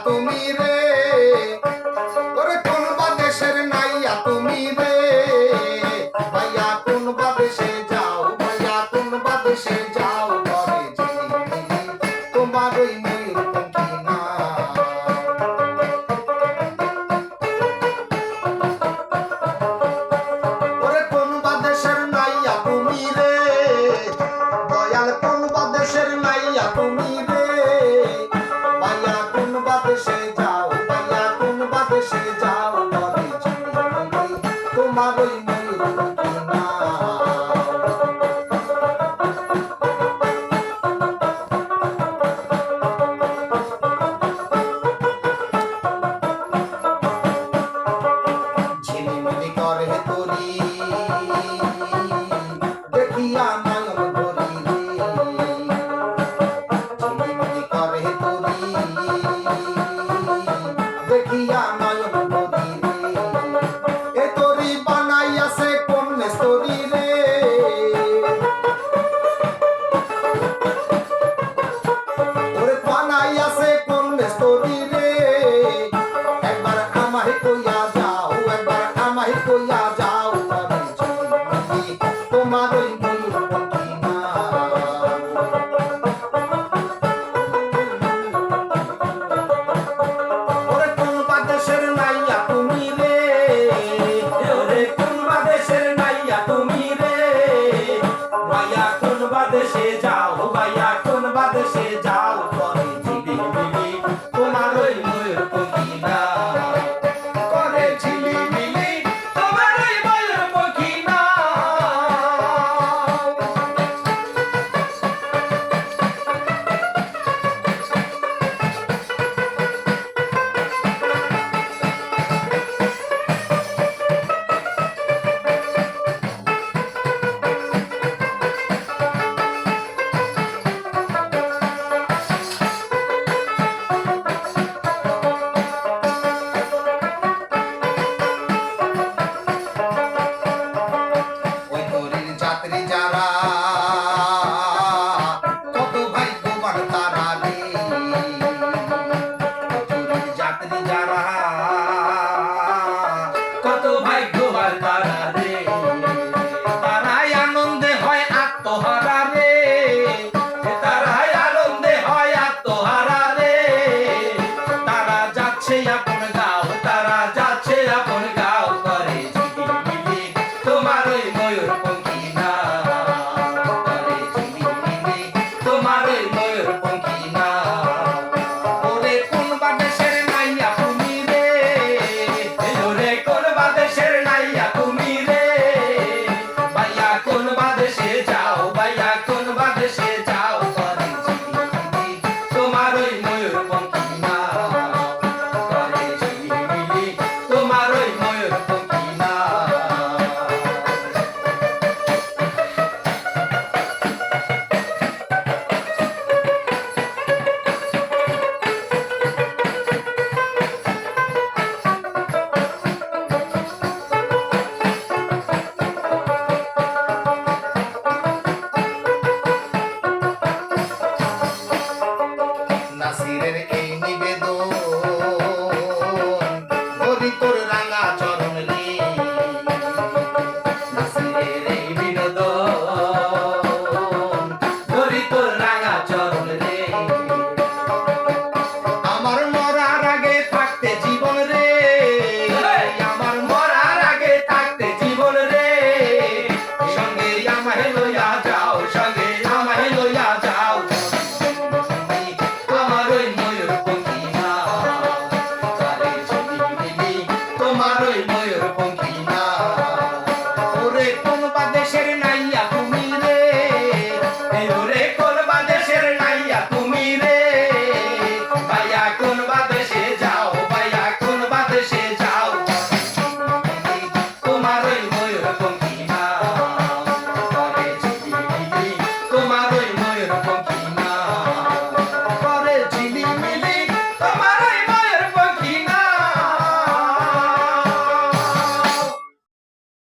তুমি রে, ওরে কোন বাদেশের নাইয়া তুমি রে, ভাইয়া কোন বাদেশে যাও, ভাইয়া কোন বাদেশে যাও, ঘরে ঝিলিমিলি তোমার ওই ময়ূরপঙ্খী নাও। ওরে কোন বাদেশের নাইয়া তুমি রে, দয়াল কোন বাদেশের নাইয়া তুমি রে, ভাইয়া কোন বাদেশে যাও, ভাইয়া কোন বাদেশে যাও, ঘরে ঝিলিমিলি তোমার ওই ময়ূরপঙ্খী নাও। ঝিলিমিলি করে তরি দেখিয়া নয়ন ভরি রে, ঝিলিমিলি করে তরি দেখিয়া নয়ন ভরি রে, এ তরি বানাইয়াছে কোন মেস্তরি রে, ওরে বানাইয়াছে কোন মেস্তরি রে, একবার আমায় কইয়া যাও, একবার আমায় কইয়া যাও, ঘরে ঝিলিমিলি তোমার ওই ময়ূরপঙ্খী নাও। ওরে কোন বাদেশের নাইয়া তুমি রে, ওরে কোন বাদেশের নাইয়া তুমি রে, ভাইয়া কোন বাদেশে যাও, ভাইয়া কোন বাদেশে যাও, ঘরে ঝিলিমিলি তোমার ওই ময়ূরপঙ্খী নাও, ঘরে ঝিলিমিলি তোমার ওই ময়ূরপঙ্খী নাও। ওই তরির যাত্রী যারা কত ভাগ্যবান তারা,